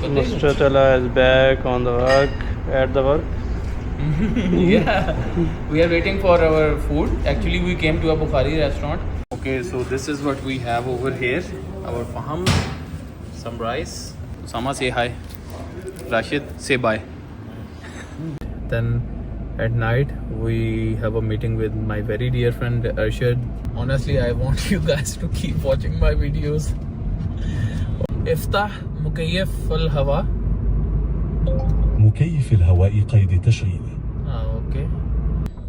Mr. Tala is back on the work, at the work. Yeah, we are waiting for our food. Actually, we came to a Bukhari restaurant. Okay, so this is what we have over here. Our faham, some rice. Sama, say hi. Rashid, say bye. Then at night, we have a meeting with my very dear friend Arshad. Honestly, I want you guys to keep watching my videos. افتح مكيف الهواء. مكيف الهواء قيد تشغيل. Okay.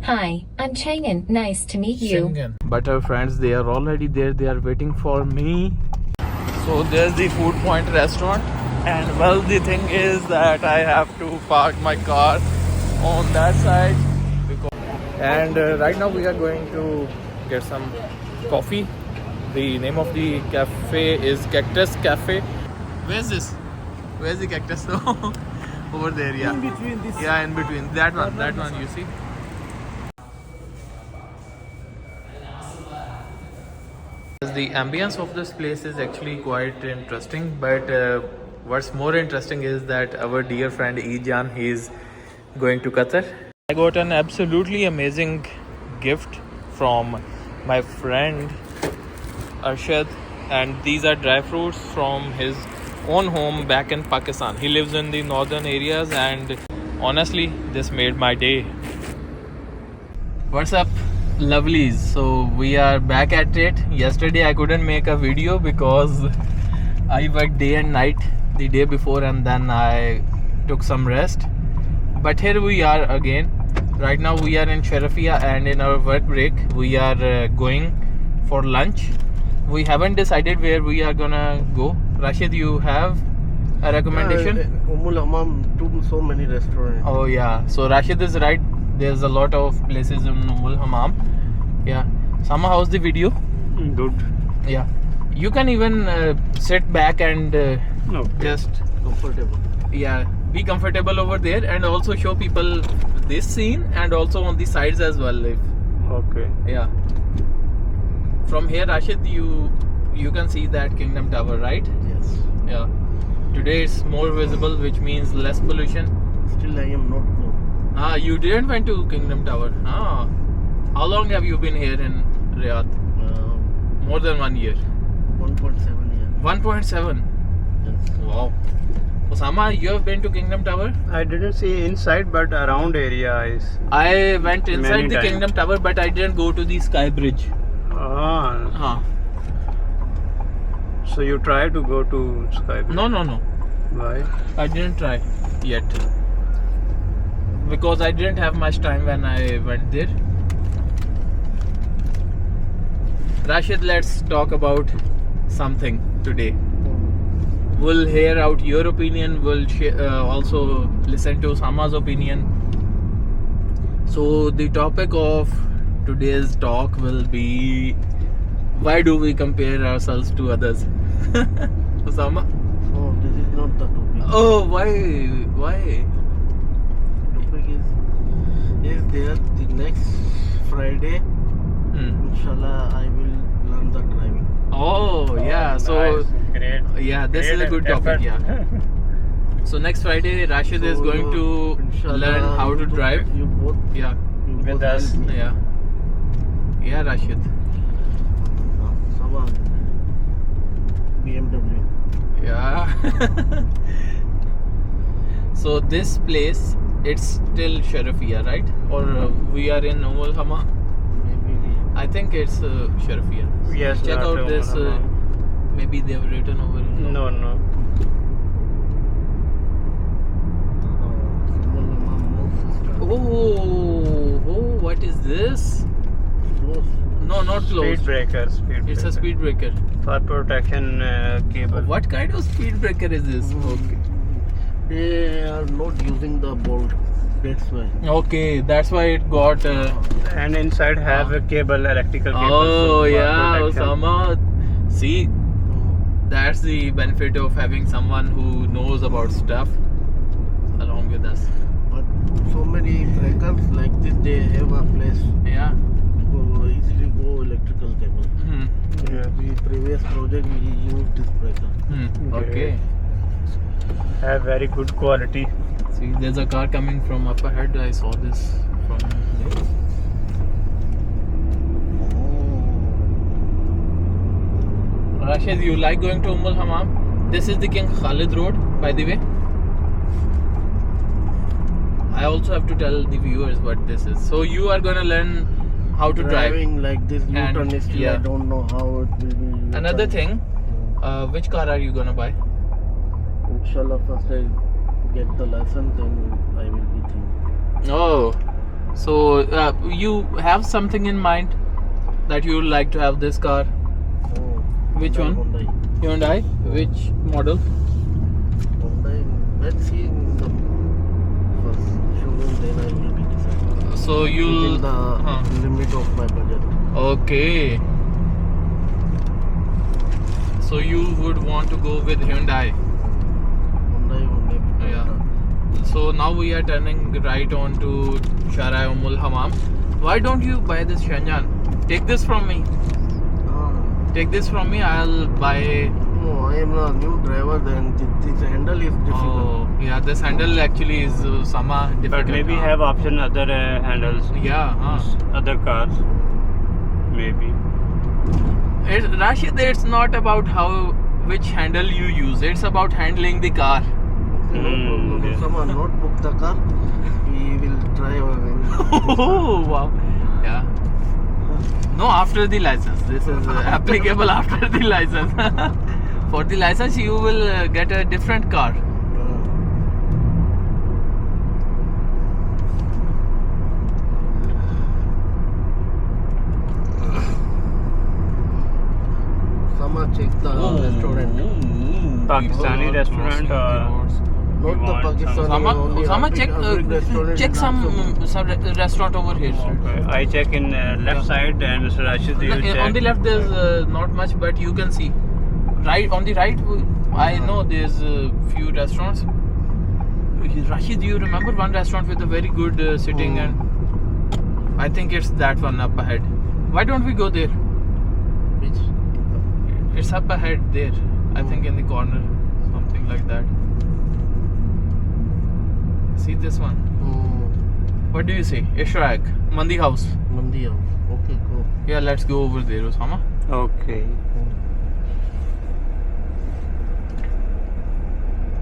Hi, I'm Chang'an. Nice to meet you. Schengen. But our friends, they are already there. They are waiting for me. So there's the Food Point restaurant. And well, the thing is that I have to park my car on that side. And right now we are going to get some coffee. The name of the cafe is Cactus Cafe. Where's this? Where's the cactus? Over there, yeah. In between this. Yeah, in between. That one, you see. The ambience of this place is actually quite interesting, but what's more interesting is that our dear friend Ejan, he is going to Qatar. I got an absolutely amazing gift from my friend Arshad, and these are dry fruits from his own home back in Pakistan. He lives in the northern areas, and honestly, this made my day. What's up, lovelies? So we are back at it. Yesterday I couldn't make a video because I worked day and night the day before, and then I took some rest. But here we are again. Right now we are in Sharafia, and in our work break we are going for lunch. We haven't decided where we are gonna go. Rashid, you have a recommendation? So many restaurants. Oh yeah, so Rashid is right. There's a lot of places in Ummul Hammam. Yeah. Sama, how's the video? Good. Yeah. You can even sit back and just Comfortable. yeah, be comfortable over there, and also show people this scene, and also on the sides as well. Okay. Yeah. From here, Rashid, you can see that Kingdom Tower, right? Yes. Yeah. Today it's more visible, which means less pollution. Still I am not good. Ah, you didn't went to Kingdom Tower. Ah. How long have you been here in Riyadh? More than 1 year. 1.7 years. 1.7. Yes. Wow. Osama, you have been to Kingdom Tower? I didn't see inside, but around area is. I went inside Many the times. Kingdom Tower, but I didn't go to the Sky Bridge. Ah. So you try to go to Sky Bridge? No. Why? I didn't try yet. Because I didn't have much time when I went there. Rashid, let's talk about something today. We'll hear out your opinion. We'll also listen to Sama's opinion. So the topic of today's talk will be, why do we compare ourselves to others? Osama? Oh, this is not the topic. Oh, why? Topic is there the next Friday. Inshallah, I will learn the driving. Oh yeah, so Great. yeah, this is a good topic. Yeah. So next Friday, Rashid is going to learn how to drive. You both. Yeah, With us. yeah, Rashid. Sama. BMW. Yeah. So this place, it's still Sharafia, right? Or we are in Ummul Hammam? Maybe. I think it's Sharafia. Yes. Check not out Ummul this. Hammam. Maybe they have written over here. No. Oh, what is this? No, not closed. Speed breaker. It's a speed breaker. For protection cable. What kind of speed breaker is this? Okay. They are not using the bolt. That's why. Okay, that's why it got. And inside have a cable, electrical cable. Oh for yeah, protection. Osama. See, that's the benefit of having someone who knows about stuff along with us. But so many breakers like this, they have a place Yeah. to easily go electrical cable. Hmm. The previous project we used this breaker. Okay. have very good quality. See, there's a car coming from up ahead. I saw this from there. Rashid, you like going to Al Hammam? This is the King Khalid Road, by the way. I also have to tell the viewers what this is. So you are gonna learn how to drive. Driving like this And- U-turn is still, yeah. I don't know how it will be. Another U-turn. thing, which car are you gonna buy? Inshallah, first I get the license, then I will be thinking. Oh, so you have something in mind that you would like to have this car? Oh, Which Hyundai, one? Hyundai. Hyundai? Which model? Hyundai. Let's see in the first showroom, then I will be deciding. So you'll. Within the Huh. limit of my budget. Okay. So you would want to go with Hyundai. Hyundai will maybe Yeah. better. So now we are turning right on to Sharai Al Hammam. Why don't you buy this Shanjan? Take this from me. Ah, Take this from me. I'll buy. no, I am a new driver, then this handle is difficult. Oh, yeah. This handle actually is sama difficult. But maybe huh? have option other handles, Yeah. other cars. Maybe. Rashid, it's not about which handle you use. It's about handling the car. Okay, no problem. yeah. If someone not book the car, we will drive away. Oh, wow. Yeah. No, after the license. This is applicable after the license. For the license, you will get a different car. Someone check the restaurant. Pakistani restaurant or Not you the want Pakistani. some- only Sama Arabic- check Arabic restaurant check is some also good. restaurant over here. Okay. I check in left side and Mr. Rashid, you check. On the left, there's not much, but you can see. Right on the right, I know there's a few restaurants. Rashid, do you remember one restaurant with a very good sitting? And I think it's that one up ahead. Why don't we go there? Which? It's up ahead there. I think in the corner, something like that. See this one. What do you say? Ishraq, Mandi House. Mandi House. Okay, go. Yeah, let's go over there, Osama. Okay.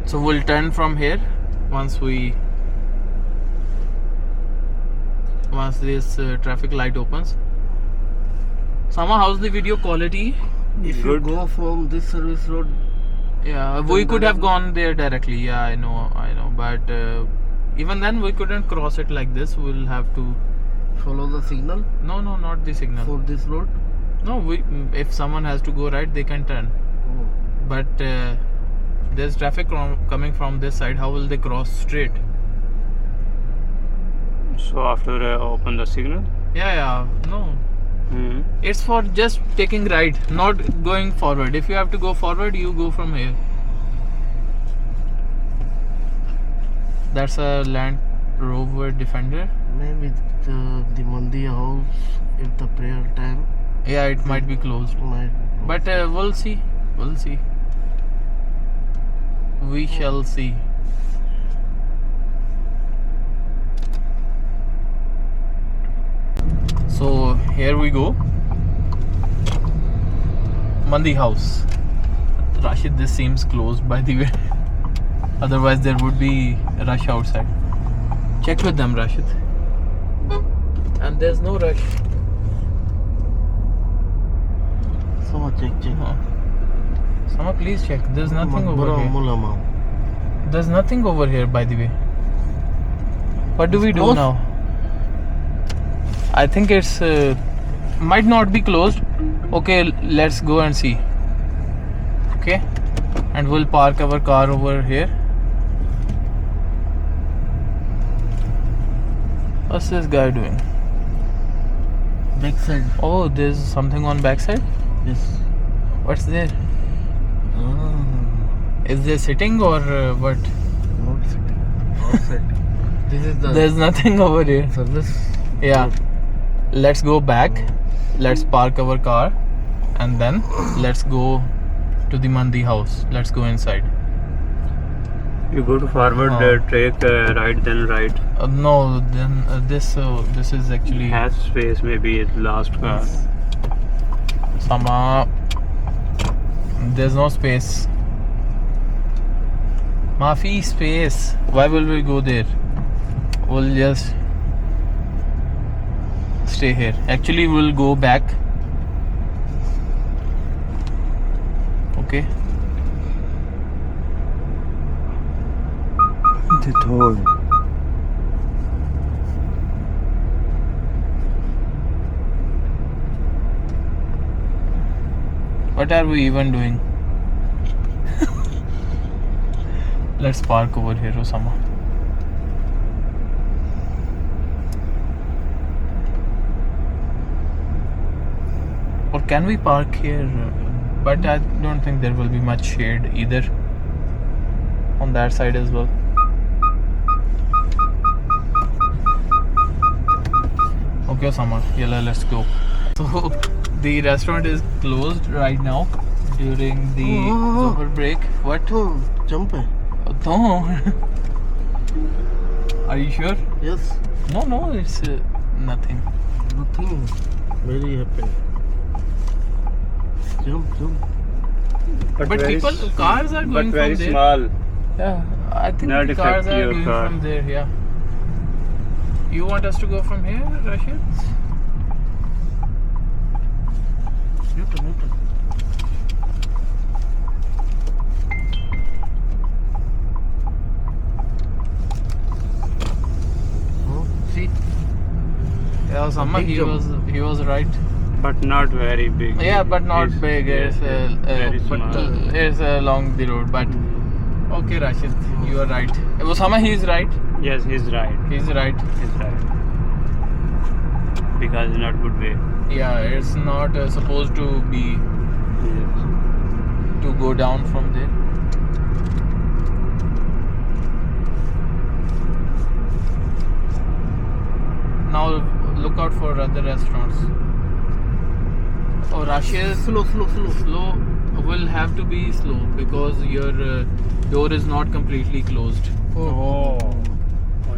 So we'll turn from here once this traffic light opens. Sama, how's the video quality? If you Good. go from this service road, Yeah, we could have gone there directly. Yeah, I know. But even then, we couldn't cross it like this. We'll have to. follow the signal No, not the signal. for this road. No, if someone has to go right, they can turn. Oh. But there's traffic coming from this side. How will they cross straight? So after open the signal. Yeah. No. Hmm. It's for just taking right, not going forward. If you have to go forward, you go from here. That's a Land Rover Defender. Maybe the Mandi House, if the prayer time Yeah, it might be closed. might. But we'll see. We shall see. So here we go. Mandi House. Rashid, this seems closed by the way. Otherwise there would be a rush outside. Check with them, Rashid. And there's no rush. So check. Sama, please check. There's nothing over Maqbara here. Ummul Hammam. There's nothing over here, by the way. What do we do closed? now? I think it's might not be closed. Okay, let's go and see. Okay, and we'll park our car over here. What's this guy doing? Backside. Oh, there's something on backside. Yes. What's there? Ah, Is there sitting or what? not sitting. Outside. This is the There's nothing over here. service. Yeah. Let's go back. Let's park our car and then let's go to the Mandi house. Let's go inside. You go to forward, take right, then right. No, then this is actually Has space, maybe it's last car. Sama. There's no space. Mafi space. Why will we go there? We'll just stay here. Actually, we'll go back. Okay. The toll. What are we even doing? Let's park over here, Osama. Or can we park here? But I don't think there will be much shade either on that side as well. Okay, Osama, yalla, let's go. So the restaurant is closed right now during the summer break. What? Oh, jump hai. No. Are you sure? Yes. No, it's nothing. Nothing very happened. Jump. But people, cars are going but very from there. small. Yeah, I think Not the cars affect are your going car. from there. Yeah. You want us to go from here, Rashid? Newton. Oh, see? Yeah, Osama, big jump. he was right. But not very big. Yeah, but not It's- big. It's very but small. it's along the road. But okay, Rashid, you are right. Osama, he is right. Yes, he's right. He's right. He's right. Because it's not good way. Yeah, it's not supposed to be Yes. to go down from there. Now look out for other restaurants. Oh, Rashid, Slow. slow will have to be slow because your door is not completely closed. Oh.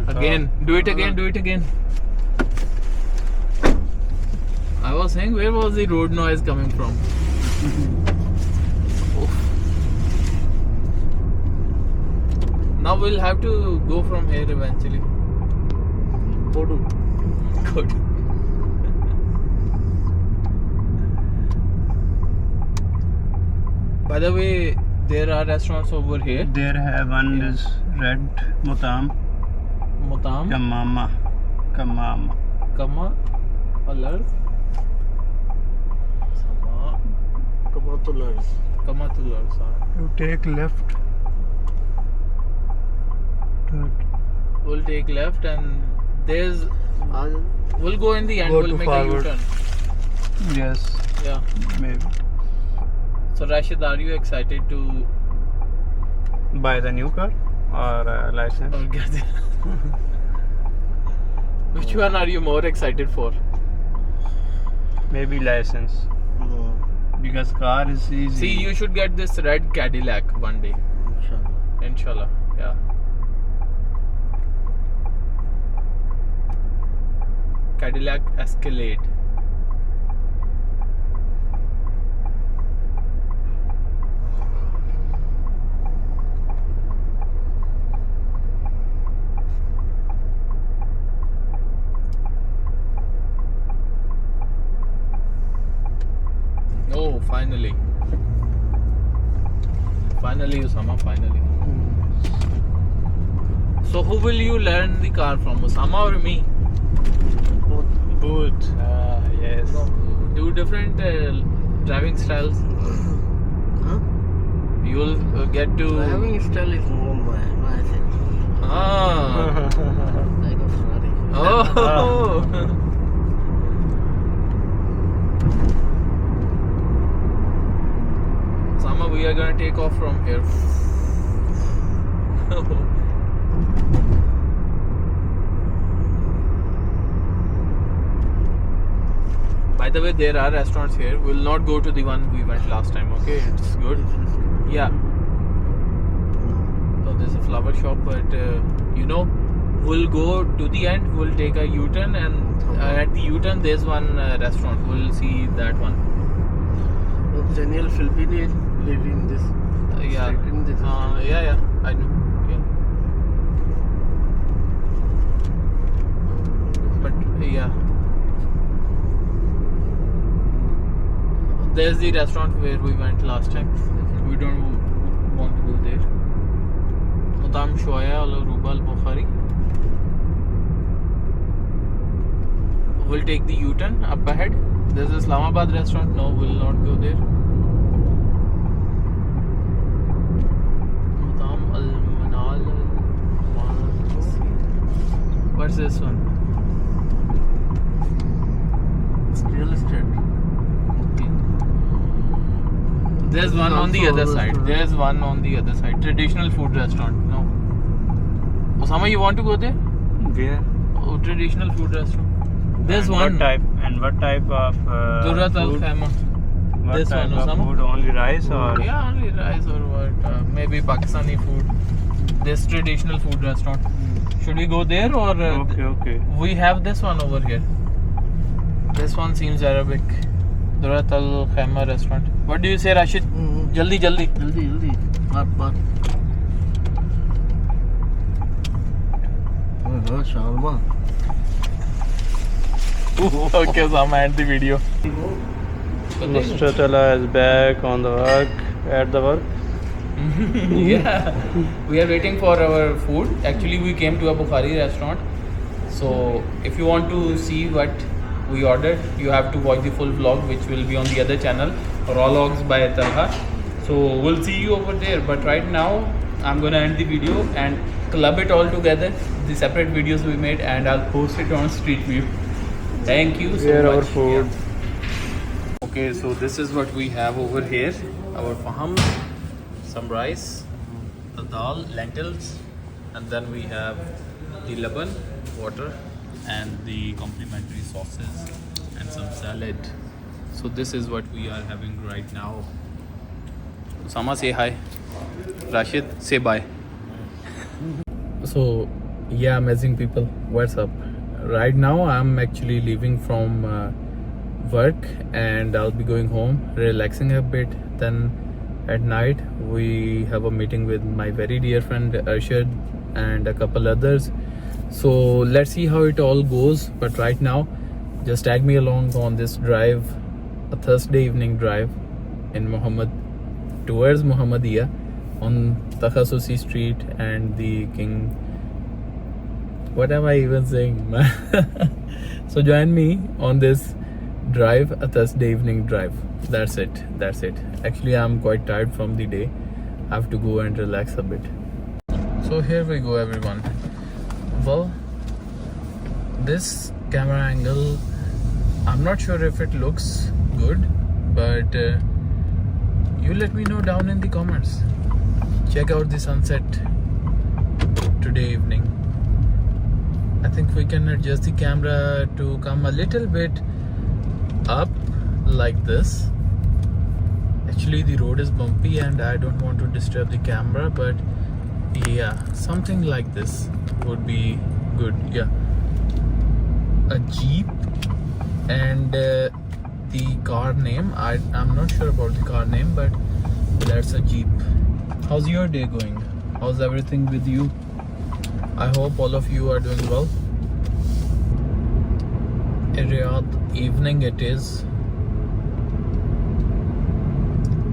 Again, do it again. I was saying, where was the road noise coming from? Oof. Now we'll have to go from here eventually. Kodu. Good. By the way, there are restaurants over here. There have one Yeah. is red mutam Mutam, kamama. Kama, Alars, Sama, Kamatulars. Kamatulars. You take left. We'll take left and there's. We'll go in the end. Go We'll to make forward. a U-turn. Yes, Yeah. maybe. So Rashid, are you excited to Buy the new car or license? or get it? Which one are you more excited for? Maybe license. No. Because car is easy. See, you should get this red Cadillac one day. Inshallah. Inshallah. Yeah. Cadillac Escalade. Oh, finally. Finally, Osama, finally. So, who will you learn the car from, Osama or me? Both. Yes. Two different driving styles. Huh? You'll get to. Driving style is more my thing. Ah. Like a Ferrari. Oh. Sama, we are gonna take off from here. By the way, there are restaurants here. We'll not go to the one we went last time, okay? It's good. Yeah. Oh, there's a flower shop, but we'll go to the end. We'll take a U-turn, and at the U-turn there's one restaurant. We'll see that one. Daniel Philbini live in this Yeah. street, in this Yeah, I know. Yeah. But yeah, there's the restaurant where we went last time. We don't want to go there. Mutam Shoya al Ruba al Bukhari. We'll take the U-turn up ahead. There's Islamabad restaurant. No, we'll not go there. Mutam al Manal. What's this one? It's real estate. Okay. There's one on the Also other a side. restaurant. There's one on the other side. Traditional food restaurant. No. Osama, you want to go there? Where? Oh, traditional food restaurant. There's And one. What type of Durat al food? Khama. What This type one, of Osama? food? Only rice or? Yeah, only rice or what? Maybe Pakistani food. This traditional food restaurant. Should we go there or? Okay. We have this one over here. This one seems Arabic. Durat al Khama restaurant. What do you say, Rashid? Jaldi. Jaldi. Baat. Shawarma. Okay, Osama, end the video. Mr. Tala is back on the work, at the work. Yeah, we are waiting for our food. Actually, we came to a Bukhari restaurant. So, if you want to see what we ordered, you have to watch the full vlog, which will be on the other channel, Rawlogs by Talha. So, we'll see you over there. But right now, I'm gonna end the video and club it all together, the separate videos we made, and I'll post it on Street View. Thank you so Here much. our food. Yeah. Okay, so this is what we have over here. Our faham, some rice, the dal, lentils, and then we have the laban, water, and the complimentary sauces and some salad. So this is what we are having right now. Sama, say hi. Rashid, say bye. So yeah, amazing people, what's up? Right now I'm actually leaving from work and I'll be going home, relaxing a bit. Then at night we have a meeting with my very dear friend Arshad and a couple others. So let's see how it all goes. But right now, just tag me along on this drive, a Thursday evening drive in towards Muhammadiyah on Takhasusi Street and the King. What am I even saying? So join me on this drive, a Thursday evening drive. That's it. Actually, I'm quite tired from the day. I have to go and relax a bit. So here we go, everyone. Well, this camera angle, I'm not sure if it looks good, but you let me know down in the comments. Check out the sunset today evening. I think we can adjust the camera to come a little bit up like this. Actually, the road is bumpy and I don't want to disturb the camera, but yeah, something like this would be good. Yeah, a Jeep, and the car name, I'm not sure about the car name, but that's a Jeep. How's your day going? How's everything with you? I hope all of you are doing well. A Riyadh evening it is.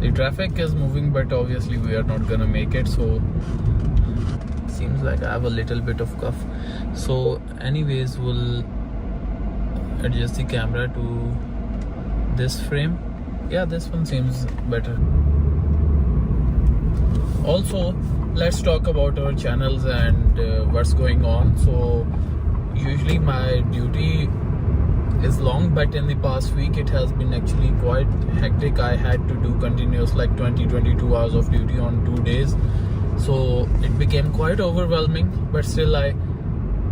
The traffic is moving, but obviously we are not gonna make it, so seems like I have a little bit of cough. So anyways, we'll adjust the camera to this frame. Yeah, this one seems better. Also, let's talk about our channels and what's going on. So usually my duty is long, but in the past week it has been actually quite hectic. I had to do continuous like 20-22 hours of duty on 2 days, so it became quite overwhelming, but still I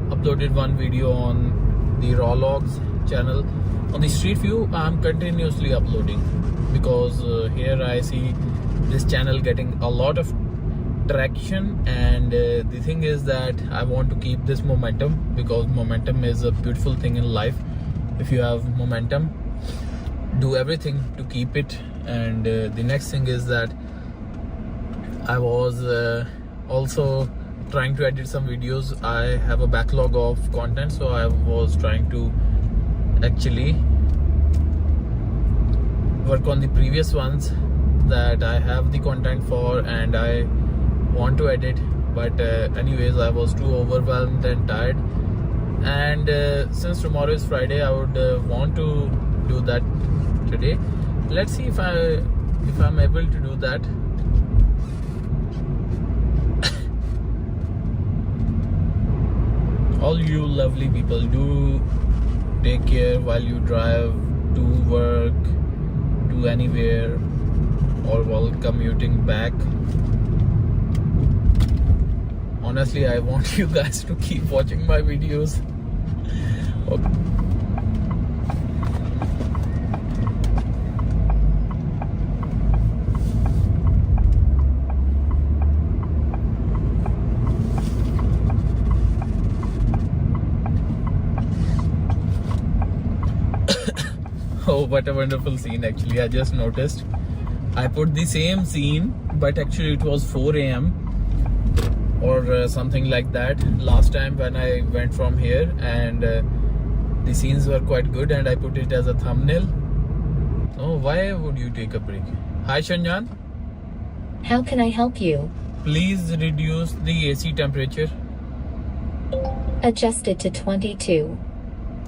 uploaded one video on the Rawlogs channel. On the Street View I'm continuously uploading because here I see this channel getting a lot of traction, and the thing is that I want to keep this momentum, because momentum is a beautiful thing in life. If you have momentum, do everything to keep it. And the next thing is that I was also trying to edit some videos. I have a backlog of content, so I was trying to actually work on the previous ones that I have the content for and I want to edit, but anyways, I was too overwhelmed and tired. And since tomorrow is Friday, I would want to do that today. Let's see if I'm able to do that. All you lovely people, do take care while you drive to work, to anywhere, or while commuting back. Honestly, I want you guys to keep watching my videos. Okay. Oh, what a wonderful scene. Actually, I just noticed I put the same scene, but actually it was 4 a.m. or something like that last time when I went from here, and the scenes were quite good and I put it as a thumbnail. Oh, why would you take a break? Hi Shanjan. How can I help you? Please reduce the AC temperature. Adjusted to 22.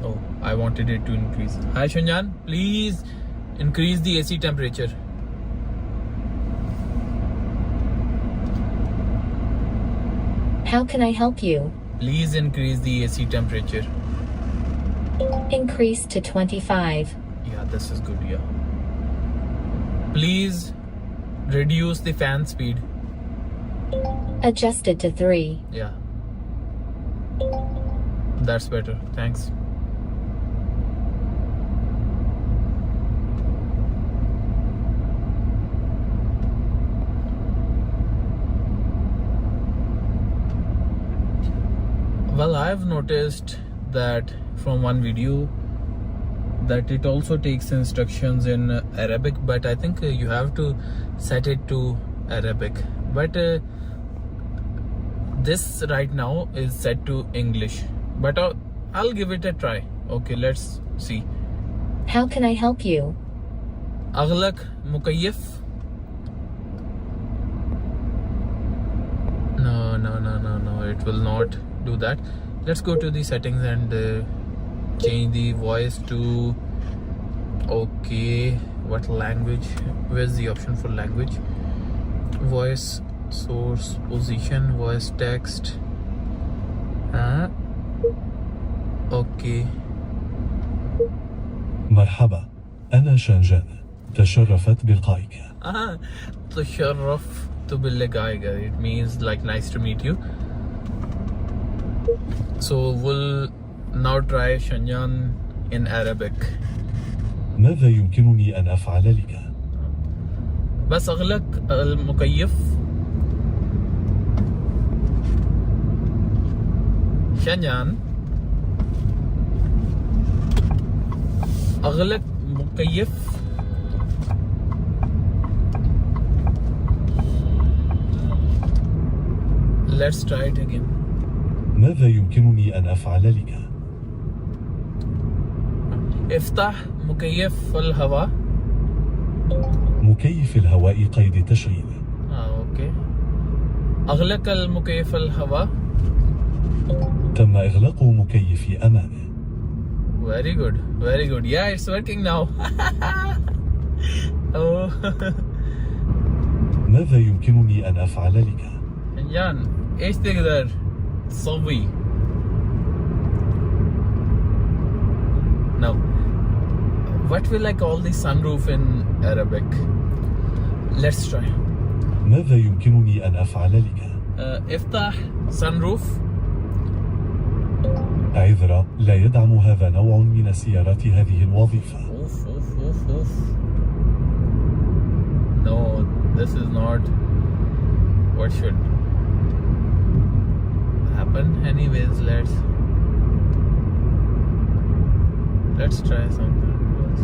Oh, I wanted it to increase. Hi Shanjan, please increase the AC temperature. How can I help you? Please increase the AC temperature. Increase to 25. Yeah, this is good, yeah. Please reduce the fan speed. Adjusted to 3. Yeah. That's better, thanks. Well, I've noticed that from one video that it also takes instructions in Arabic, but I think you have to set it to Arabic. But this right now is set to English, but I'll give it a try. Okay, let's see. How can I help you? أغلق مكيف. No, it will not do that. Let's go to the settings and change the voice to okay. What language? Where's the option for language? Voice, source, position, voice, text. Okay. مرحبا، أنا شنجان، تشرفت بلقائك. تشرفت بلقائك. It means like nice to meet you. So we'll now try Shanjan in Arabic. ماذا يمكنني أن أفعل لك؟ بس أغلق المكيف. Shanjan, أغلق مكيف. Let's try it again. ماذا يمكنني أن أفعل لك؟ افتح مكيف الهواء. مكيف الهواء قيد تشغيل. اوكي. أغلق المكيف الهواء. تم إغلاق مكيف أمامه. Very good, very good. Yeah, it's working now. Oh. ماذا يمكنني أن أفعل لك؟ شنجان، إيش تقدر تسوي؟ Now, what will I call the sunroof in Arabic? Let's try. ماذا يمكنني أن أفعل لك؟ افتح sunroof. عذرا، لا يدعم هذا نوع من السيارات هذه الوظيفة. Oof. No, this is not what should. Anyways, let's try something else.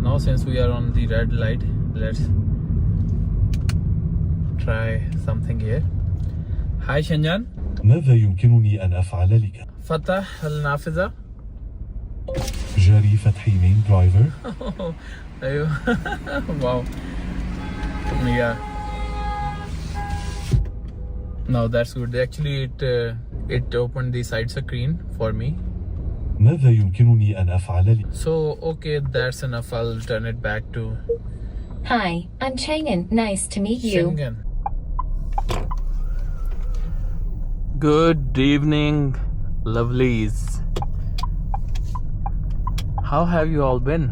Now since we are on the red light, let's try something here. Hi Shanjan. ماذا يمكنني أن أفعل لك؟ فتح النافذة. جاري فتحي main driver. أيوه. Wow. Yeah. No, that's good. Actually, it opened the side screen for me. ماذا يمكنني أن أفعل لك؟ So okay, that's enough. I'll turn it back to Hi, I'm Chang'an. Nice to meet you. Schengen. Good evening, lovelies. How have you all been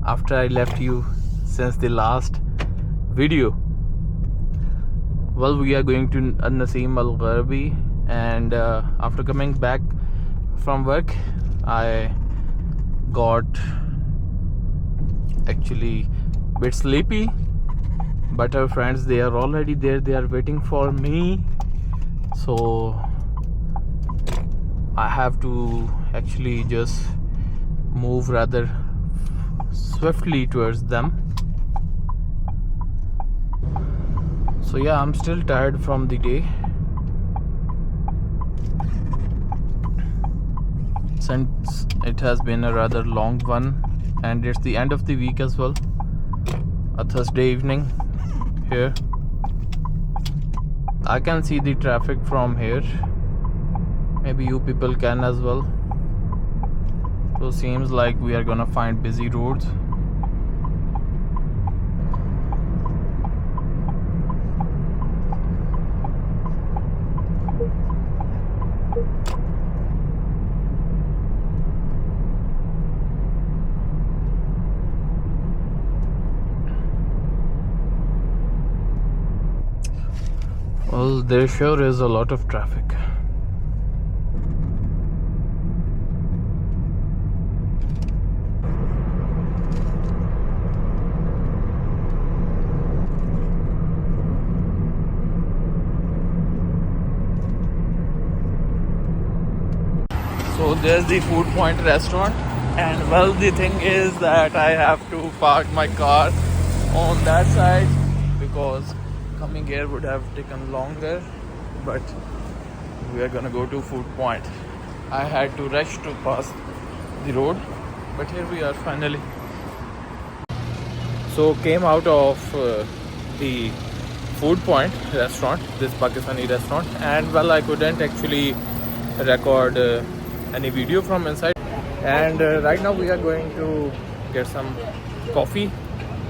after I left you since the last video? Well, we are going to An-Naseem Al Gharbi, and after coming back from work, I got actually a bit sleepy, but our friends, they are already there. They are waiting for me, so I have to actually just move rather swiftly towards them. So yeah, I'm still tired from the day, since it has been a rather long one, and it's the end of the week as well, a Thursday evening here. I can see the traffic from here, maybe you people can as well. So seems like we are gonna find busy roads. Well, there sure is a lot of traffic. So there's the Food Point restaurant, and well, the thing is that I have to park my car on that side because coming here would have taken longer, but we are gonna go to Food Point. I had to rush to pass the road, but here we are finally. So came out of the Food Point restaurant, this Pakistani restaurant, and well, I couldn't actually record any video from inside, and right now we are going to get some coffee.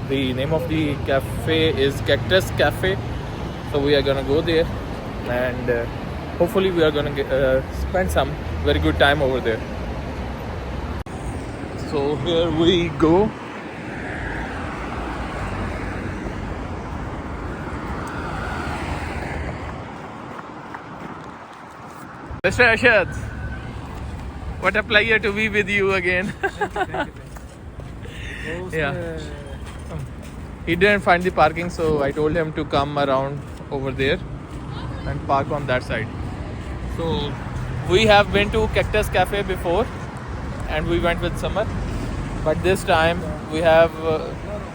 The name of the cafe is Cactus Cafe, so we are gonna go there, and hopefully we are gonna spend some very good time over there. So here we go. Mr. Ashad, what a pleasure to be with you again. Thank you. Yeah. He didn't find the parking, so I told him to come around over there and park on that side. So we have been to Cactus Cafe before, and we went with Summer, but this time we have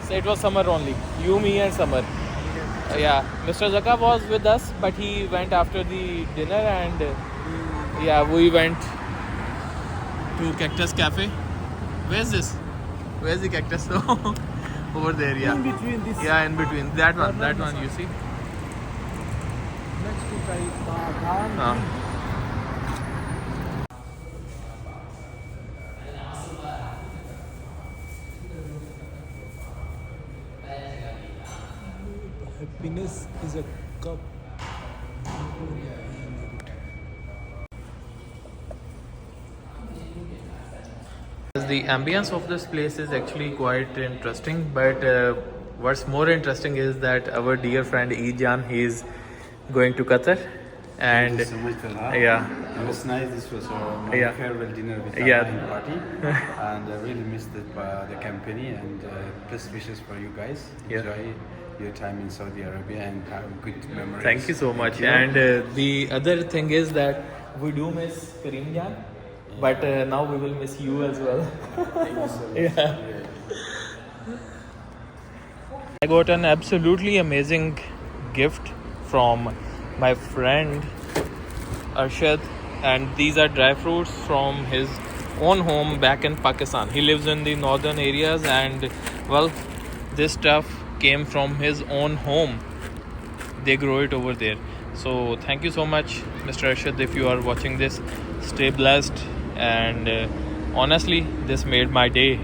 say it was Summer only, you, me and Summer. Yeah, Mr. Zaka was with us, but he went after the dinner, and yeah, we went to Cactus Cafe. Where's this? Where's the cactus though? Over there, yeah. In between this. Yeah, in between. That one, you see. Next to Khan. Happiness is a cup. The ambience of this place is actually quite interesting, but what's more interesting is that our dear friend Ejan, he is going to Qatar, and yeah, It was nice. This was my Yeah. farewell dinner with Yeah. the party, and I really missed the company. And best wishes for you guys. Yeah. Enjoy your time in Saudi Arabia and have good memories. Thank you so much. Yeah. And the other thing is that we do miss Kareem Jan, but now we will miss you as well. Thank you so much. Yeah. I got an absolutely amazing gift from my friend Arshad, and these are dry fruits from his own home back in Pakistan. He lives in the northern areas, and well, this stuff came from his own home. They grow it over there. So thank you so much, Mr. Arshad, if you are watching this. Stay blessed, and honestly, this made my day.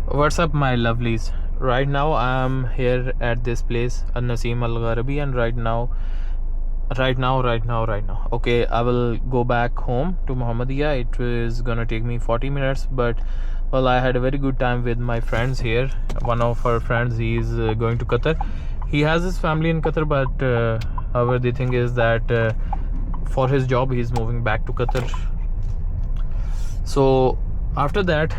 What's up, my lovelies? Right now I'm here at this place, Naseem Al Gharabi, and right now, okay, I will go back home to Muhammadiyah. It is gonna take me 40 minutes, but well, I had a very good time with my friends here. One of our friends, he is going to Qatar. He has his family in Qatar, but however, the thing is that for his job he's moving back to Qatar. So after that,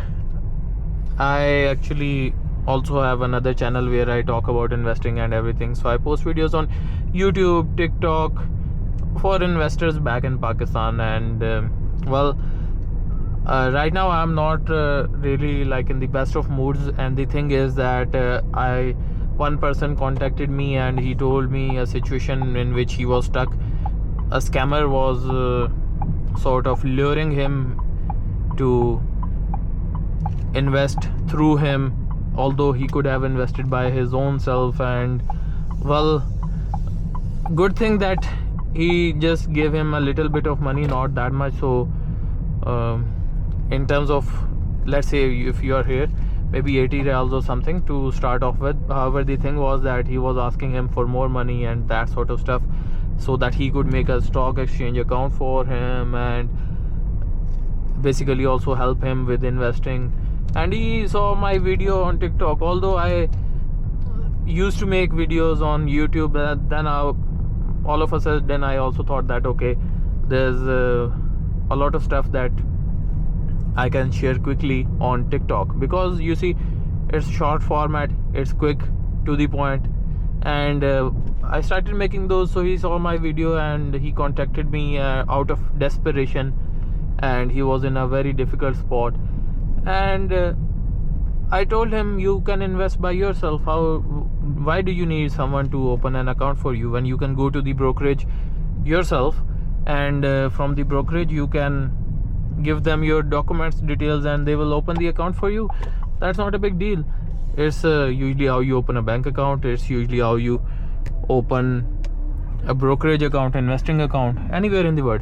I actually also have another channel where I talk about investing and everything. So I post videos on YouTube, TikTok for investors back in Pakistan, and right now I'm not really like in the best of moods. And the thing is that one person contacted me and he told me a situation in which he was stuck. A scammer was sort of luring him to invest through him, although he could have invested by his own self. And well, good thing that he just gave him a little bit of money, not that much. So in terms of, let's say if you are here, maybe 80 reals or something to start off with. However, the thing was that he was asking him for more money and that sort of stuff, so that he could make a stock exchange account for him and basically also help him with investing. And he saw my video on TikTok. Although I used to make videos on YouTube, then all of a sudden I also thought that okay, there's a lot of stuff that I can share quickly on TikTok, because you see, it's short format, it's quick to the point, and I started making those. So he saw my video and he contacted me out of desperation, and he was in a very difficult spot. And I told him, you can invest by yourself. Why do you need someone to open an account for you when you can go to the brokerage yourself, and from the brokerage you can give them your documents details and they will open the account for you. That's not a big deal. It's usually how you open a bank account. It's usually how you open a brokerage account, investing account, anywhere in the world.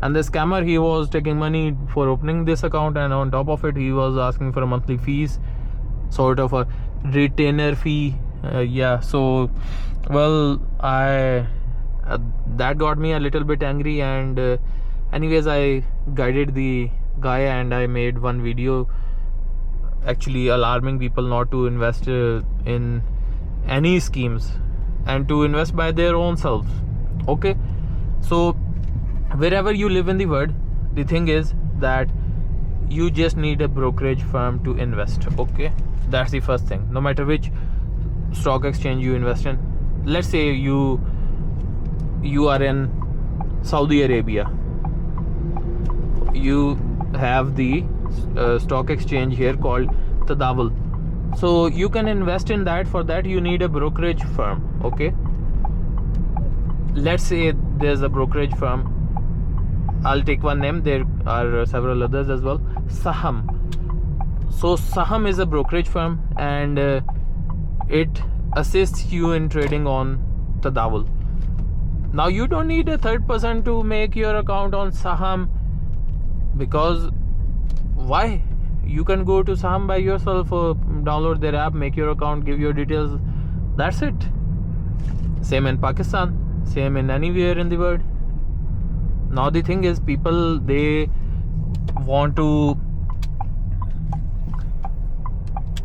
And the scammer, he was taking money for opening this account, and on top of it he was asking for a monthly fees, sort of a retainer fee. So well, that got me a little bit angry, and anyways, I guided the guy and I made one video actually alarming people not to invest in any schemes and to invest by their own selves. Okay, so wherever you live in the world, the thing is that you just need a brokerage firm to invest. Okay, that's the first thing. No matter which stock exchange you invest in, let's say you are in Saudi Arabia, you have the stock exchange here called Tadawul. So you can invest in that. For that you need a brokerage firm. Okay, let's say there's a brokerage firm. I'll take one name, there are several others as well. Saham. So Saham is a brokerage firm, and it assists you in trading on Tadawul. Now you don't need a third person to make your account on Saham, because why? You can go to Saham by yourself, download their app, make your account, give your details, that's it. Same in Pakistan, same in anywhere in the world. Now the thing is, people, they want to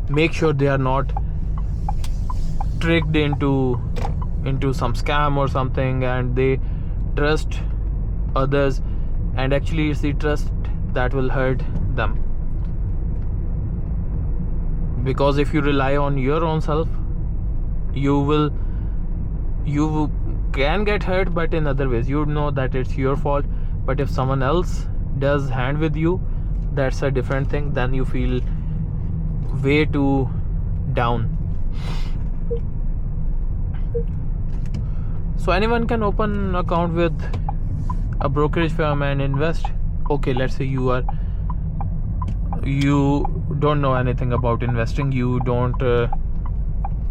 make sure they are not tricked into some scam or something, and they trust others, and actually it's the trust that will hurt them. Because if you rely on your own self, you can get hurt, but in other ways. You know that it's your fault, but if someone else does hand with you, that's a different thing. Then you feel way too down. So anyone can open an account with a brokerage firm and invest. Okay, let's say you don't know anything about investing, you don't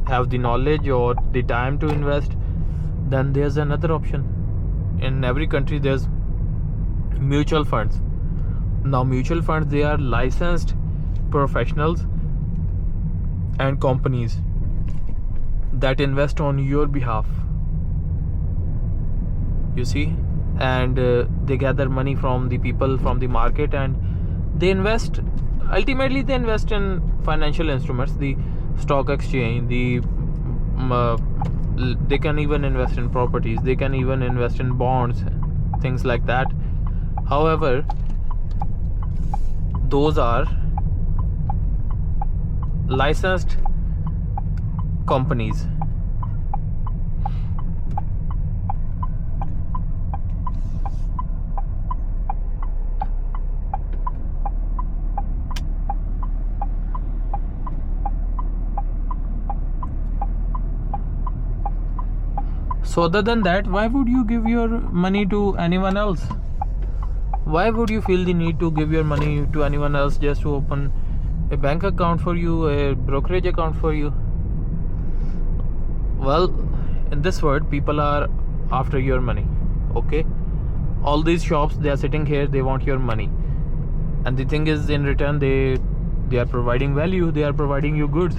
have the knowledge or the time to invest. Then there's another option. In every country there's mutual funds. Now mutual funds, they are licensed professionals and companies that invest on your behalf, you see, and they gather money from the people, from the market, and they invest. Ultimately they invest in financial instruments, the stock exchange, they can even invest in properties, they can even invest in bonds, things like that. However, those are licensed companies. So other than that, why would you give your money to anyone else? Why would you feel the need to give your money to anyone else just to open a bank account for you, a brokerage account for you? Well, in this world, people are after your money, okay? All these shops, they are sitting here, they want your money. And the thing is, in return, they are providing value, they are providing you goods.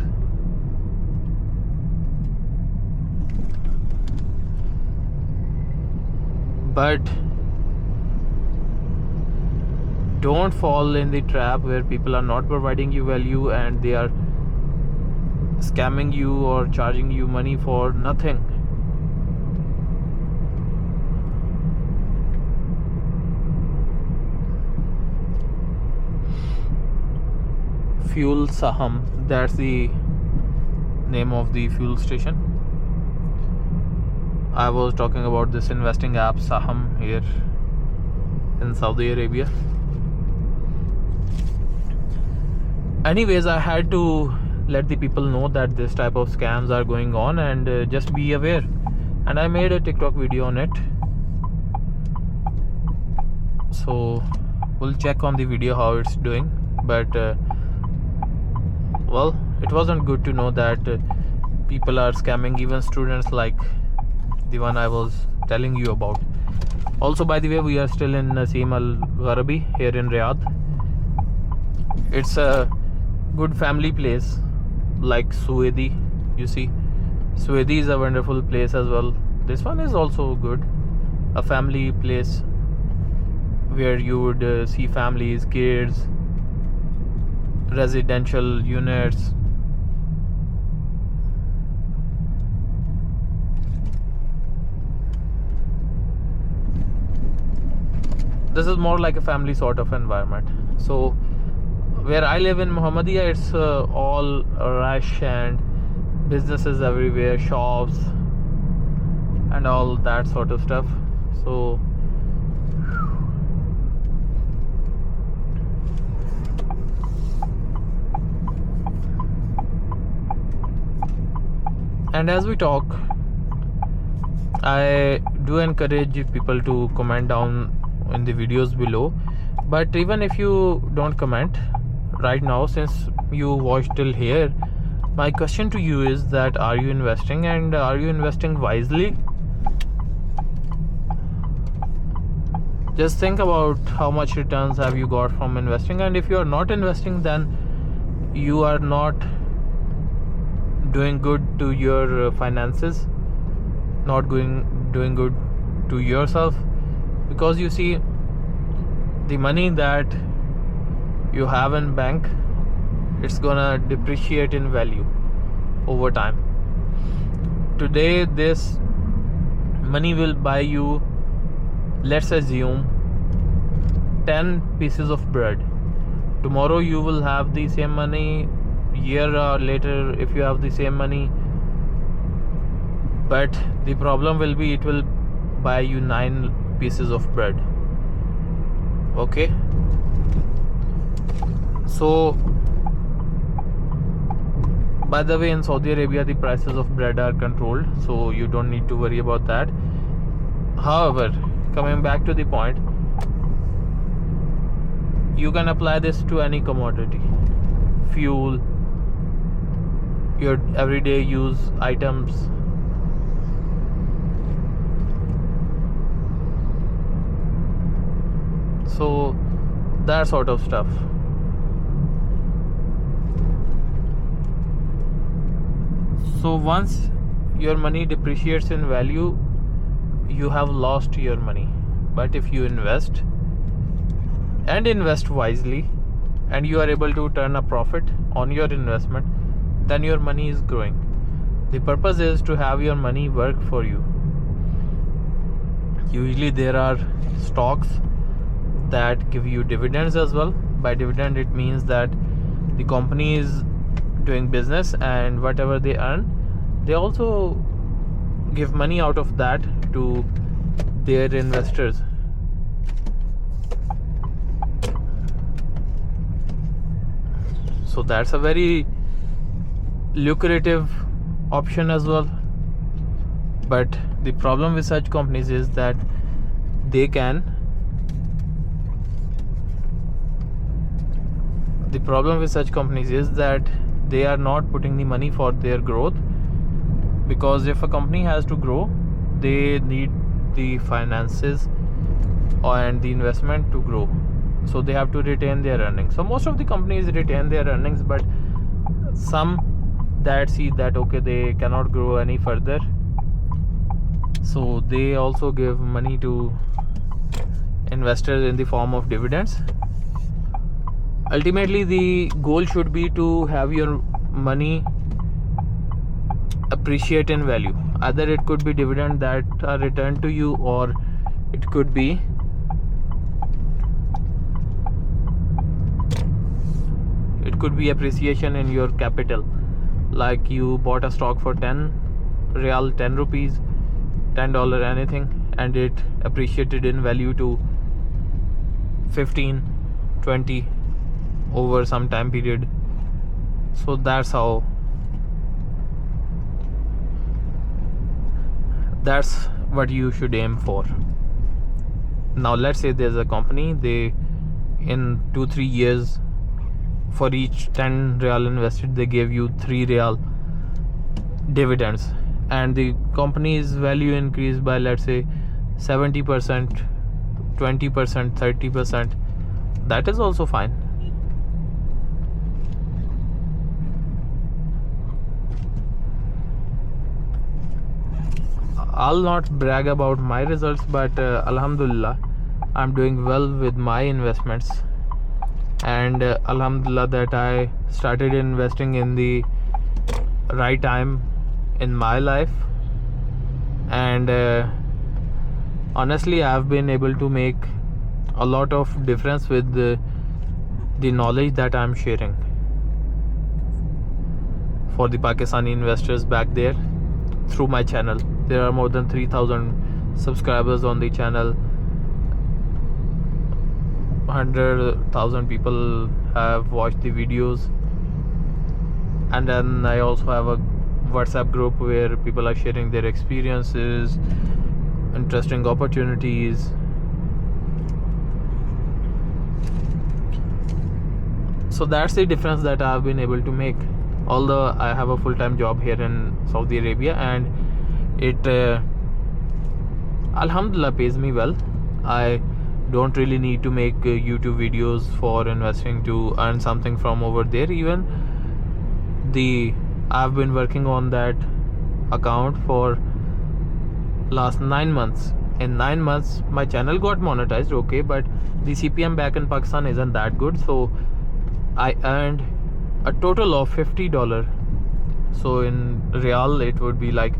But don't fall in the trap where people are not providing you value and they are scamming you or charging you money for nothing. Fuel Saham, that's the name of the fuel station. I was talking about this investing app Saham here in Saudi Arabia. Anyways, I had to let the people know that this type of scams are going on and just be aware. And I made a TikTok video on it. So we'll check on the video how it's doing. But well, it wasn't good to know that people are scamming even students like the one I was telling you about. Also, by the way, we are still in Naseem Al Gharabi here in Riyadh. It's a good family place like Suedi. You see, Suedi is a wonderful place as well. This one is also good, a family place where you would see families, kids, residential units. This is more like a family sort of environment. So where I live in Muhammadiyah, it's all rush and businesses everywhere, shops and all that sort of stuff. So and as we talk, I do encourage people to comment down in the videos below. But even if you don't comment right now, since you watched till here, my question to you is that are you investing, and are you investing wisely? Just think about how much returns have you got from investing, and if you are not investing, then you are not doing good to your finances, not doing good to yourself. Because you see, the money that you have in bank, it's gonna depreciate in value over time. Today this money will buy you let's assume 10 pieces of bread. Tomorrow you will have the same money, year or later if you have the same money, but the problem will be it will buy you 9 pieces of bread. Okay, so by the way, in Saudi Arabia the prices of bread are controlled, so you don't need to worry about that. However, coming back to the point, you can apply this to any commodity, fuel, your everyday use items. So that sort of stuff. So once your money depreciates in value, you have lost your money. But if you invest and invest wisely, and you are able to turn a profit on your investment, then your money is growing. The purpose is to have your money work for you. Usually there are stocks that give you dividends as well. By dividend it means that the company is doing business, and whatever they earn, they also give money out of that to their investors. So that's a very lucrative option as well. But the problem with such companies is that they can they are not putting the money for their growth, because if a company has to grow, they need the finances and the investment to grow, so they have to retain their earnings. So most of the companies retain their earnings, but some that see that okay, they cannot grow any further, so they also give money to investors in the form of dividends. Ultimately the goal should be to have your money appreciate in value. Either it could be dividend that are returned to you, or it could be appreciation in your capital. Like you bought a stock for 10 real, 10 rupees, $10, anything, and it appreciated in value to 15, 20 over some time period. So that's what you should aim for. Now let's say there's a company, they in 2-3 years, for each 10 real invested, they gave you 3 real dividends, and the company's value increased by, let's say, 70%, 20%, 30%. That is also fine. I'll not brag about my results, but Alhamdulillah, I'm doing well with my investments, and Alhamdulillah that I started investing in the right time in my life, and honestly I've been able to make a lot of difference with the knowledge that I'm sharing for the Pakistani investors back there through my channel. There are more than 3,000 subscribers on the channel. 100,000 people have watched the videos, and then I also have a WhatsApp group where people are sharing their experiences, interesting opportunities. So that's the difference that I've been able to make. Although I have a full-time job here in Saudi Arabia, and it Alhamdulillah pays me well. I don't really need to make YouTube videos for investing to earn something from over there. Even I've been working on that account for last 9 months. In 9 months my channel got monetized, okay, but the CPM back in Pakistan isn't that good, so I earned a total of $50. So in real it would be like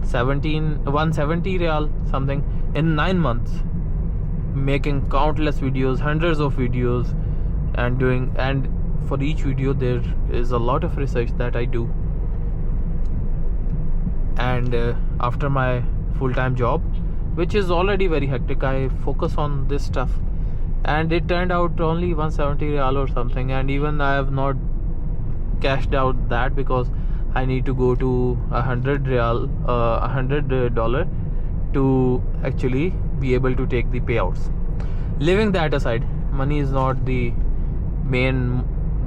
170 real something in 9 months. making countless videos, hundreds of videos, and for each video there is a lot of research that I do. And after my full-time job, which is already very hectic, I focus on this stuff, and it turned out only 170 real or something, and even I have not cashed out that because I need to go to $100 to actually be able to take the payouts. Leaving that aside, money is not the main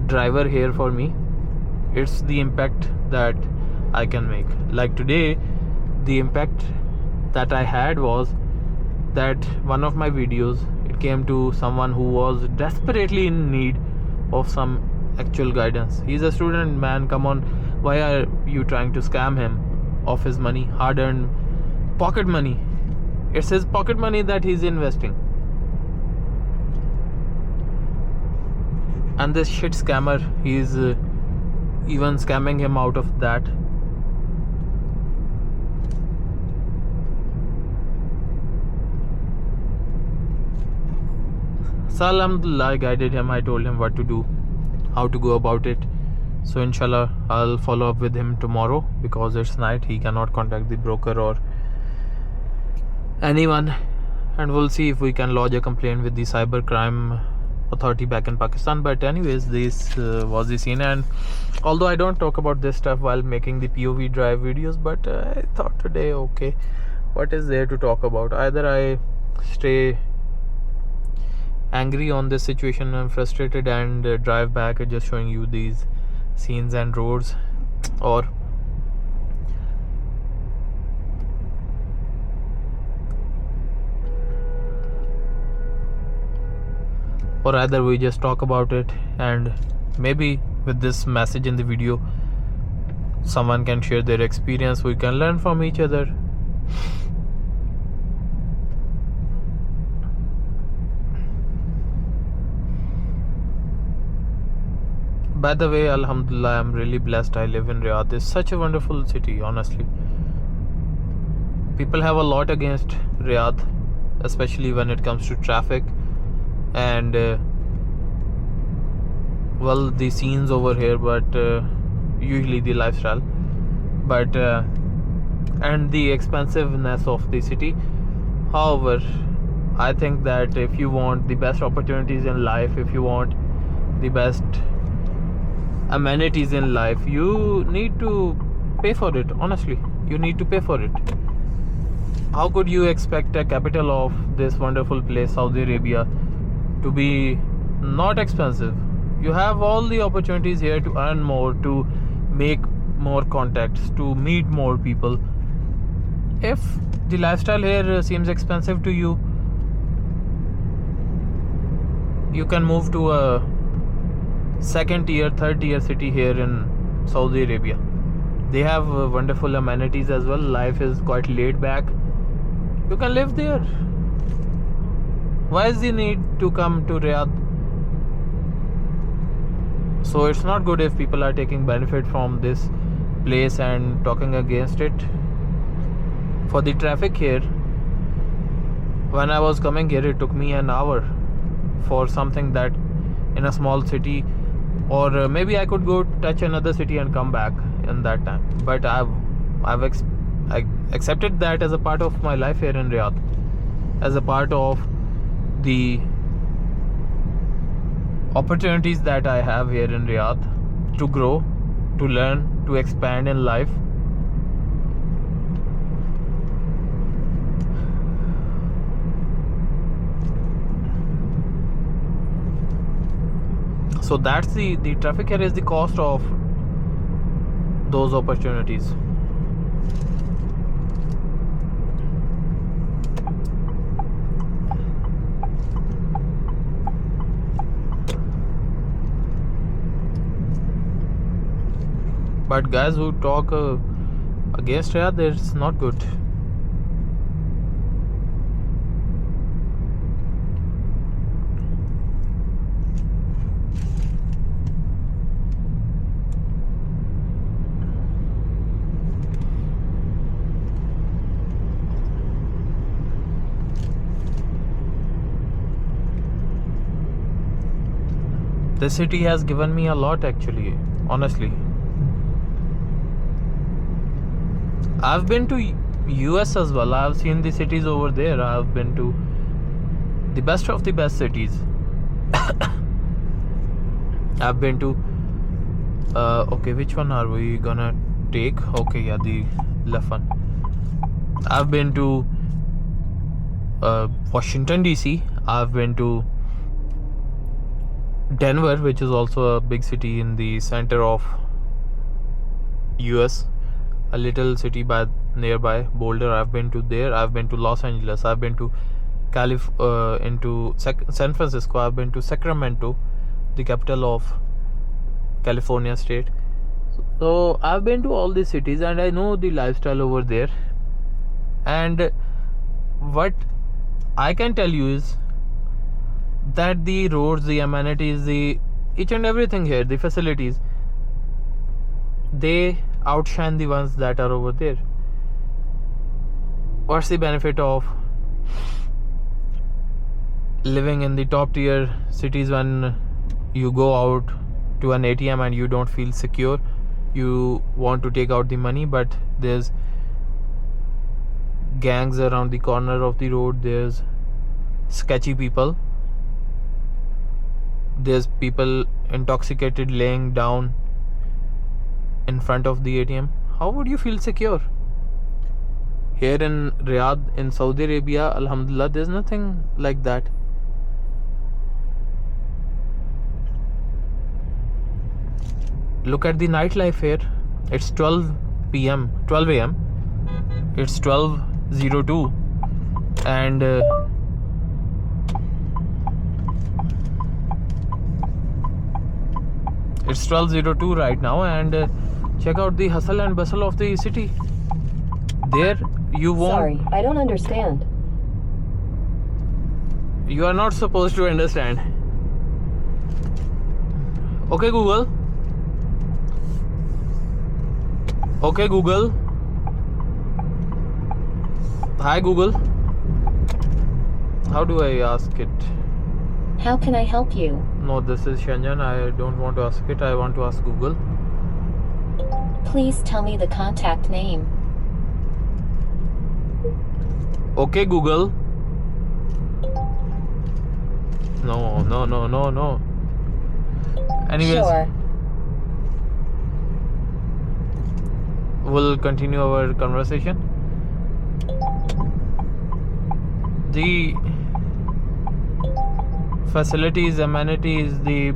driver here for me. It's the impact that I can make. Like today, the impact that I had was that one of my videos, it came to someone who was desperately in need of some actual guidance. He's a student, man, come on, why are you trying to scam him of his money, hard-earned pocket money? It's his pocket money that he's investing, and this shit scammer, he's even scamming him out of that. So alhamdulillah, I guided him, I told him what to do, how to go about it. So inshallah I'll follow up with him tomorrow because it's night, he cannot contact the broker or anyone, and we'll see if we can lodge a complaint with the cybercrime authority back in Pakistan. But anyways, this was the scene, and although I don't talk about this stuff while making the POV drive videos, but I thought today, okay, what is there to talk about? Either I stay angry on this situation and frustrated and drive back just showing you these scenes and roads, or either we just talk about it, and maybe with this message in the video someone can share their experience, we can learn from each other. By the way, alhamdulillah, I'm really blessed. I live in Riyadh. It's such a wonderful city, honestly. People have a lot against Riyadh, especially when it comes to traffic and well, the scenes over here, but usually the lifestyle, but and the expensiveness of the city. However, I think that if you want the best opportunities in life, if you want the best amenities in life, you need to pay for it. Honestly, you need to pay for it. How could you expect a capital of this wonderful place, Saudi Arabia, to be not expensive? You have all the opportunities here to earn more, to make more contacts, to meet more people. If the lifestyle here seems expensive to you, you can move to a second tier, third tier city here in Saudi Arabia. They have wonderful amenities as well. Life is quite laid back. You can live there. Why is the need to come to Riyadh? So it's not good if people are taking benefit from this place and talking against it. For the traffic here, when I was coming here, it took me an hour for something that in a small city, or maybe I could go touch another city and come back in that time. But I accepted that as a part of my life here in Riyadh, as a part of the opportunities that I have here in Riyadh to grow, to learn, to expand in life. So that's the traffic here is the cost of those opportunities. But guys who talk against Riyadh, it's not good. This city has given me a lot actually, honestly. I've been to US as well. I've seen the cities over there. I've been to the best of the best cities. I've been to okay, which one are we gonna take? Okay, yeah, the left one. I've been to Washington DC. I've been to Denver, which is also a big city in the center of US. A little city by nearby, Boulder. I've been to there. I've been to Los Angeles. I've been to San Francisco. I've been to Sacramento, the capital of California state. So I've been to all these cities and I know the lifestyle over there. And what I can tell you is that the roads, the amenities, the each and everything here, the facilities, they outshine the ones that are over there. What's the benefit of living in the top tier cities when you go out to an ATM and you don't feel secure? You want to take out the money, but there's gangs around the corner of the road, there's sketchy people, there's people intoxicated laying down in front of the ATM. How would you feel secure? Here in Riyadh, in Saudi Arabia, alhamdulillah, there's nothing like that. Look at the nightlife here. It's 12 a.m. It's 12:02 and it's 12:02 right now, and check out the hustle and bustle of the city. There you won't. Sorry, I don't understand. You are not supposed to understand. Okay, Google. Okay, Google. Hi, Google. How do I ask it? How can I help you? No, this is Shenzhen. I don't want to ask it. I want to ask Google. Please tell me the contact name. Okay, Google. No. Anyways, Sure. we'll continue our conversation. The facilities, amenities, the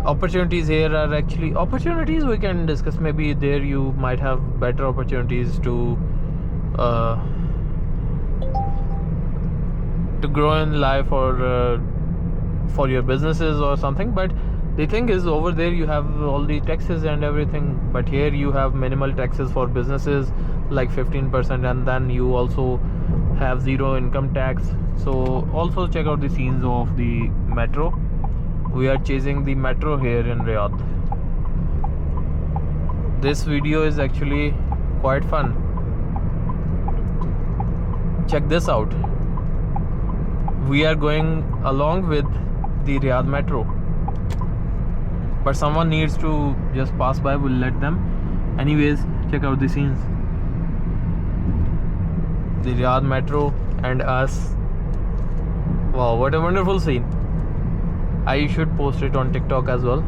opportunities here are actually opportunities we can discuss. Maybe there you might have better opportunities to grow in life or for your businesses or something, but the thing is, over there you have all the taxes and everything, but here you have minimal taxes for businesses, like 15%, and then you also have zero income tax. So also check out the scenes of the metro. We are chasing the metro here in Riyadh. This video is actually quite fun. Check this out. We are going along with the Riyadh metro, but someone needs to just pass by. We'll let them. Anyways, check out the scenes. The Riyadh metro and us. Wow, what a wonderful scene. I should post it on TikTok as well.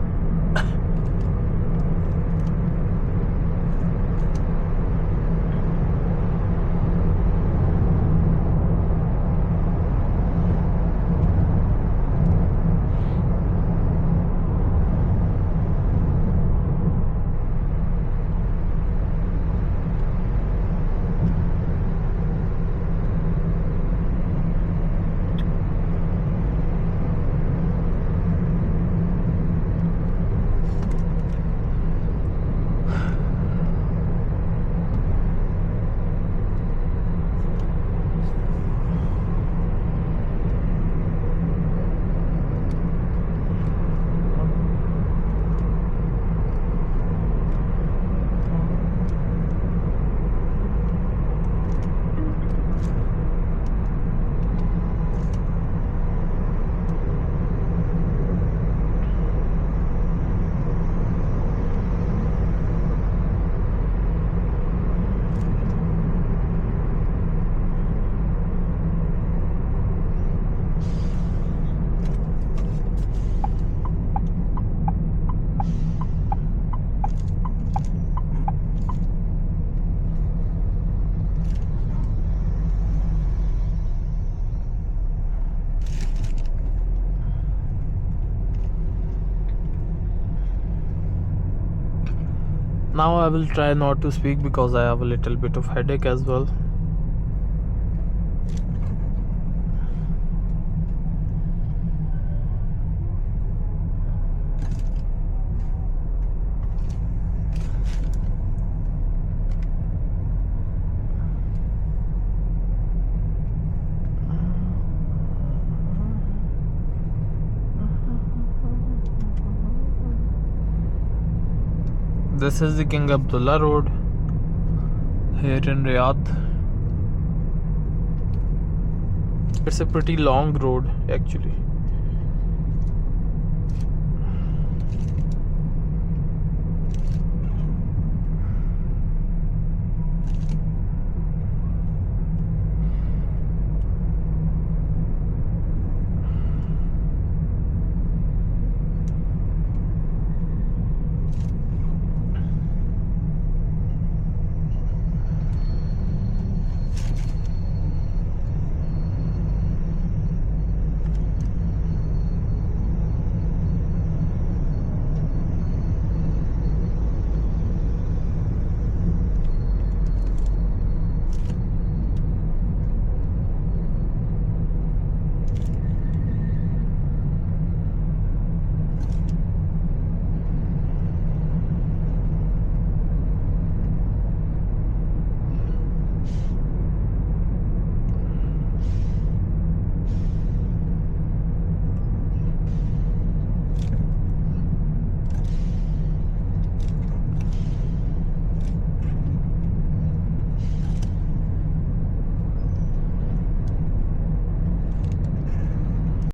Now I will try not to speak because I have a little bit of headache as well. This is the King Abdullah Road here in Riyadh. It's a pretty long road actually.